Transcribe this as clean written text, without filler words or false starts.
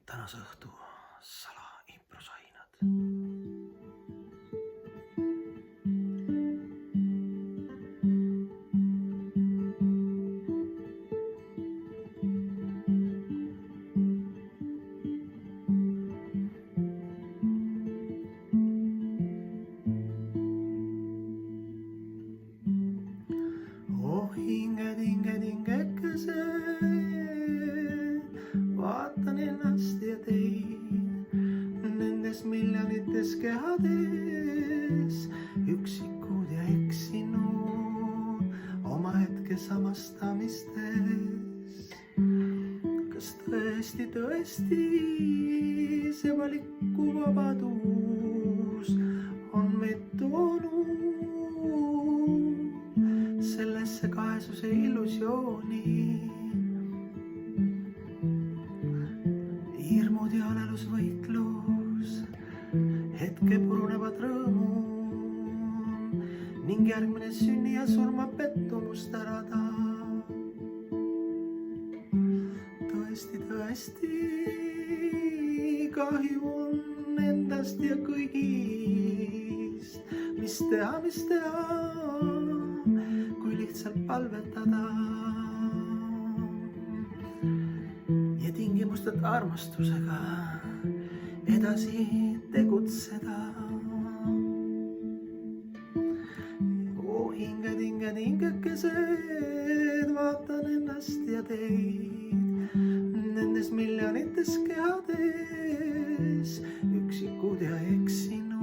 tänase õhtu salaimprosainad. Oh hingekesed, vaatan ennast ja teid nendes miljonites kehades, üksikud ja eksinud oma hetke samastamistes. Kas tõesti see valikuvabadus on meid toonud sellesse kaesuse illusiooni? Hirmud ja alelusvõitlus, hetke purunevad rõõmud ning järgmine sünni ja surma pettumust ärada. Tõesti, kahju on endast ja kõigist, mis teha, kui lihtsalt palvetada ja tingimusteta armastusega edasi tegutseda. Oh hingekesed, vaatan ennast ja teid nendes miljonites kehades, üksikud ja eksinud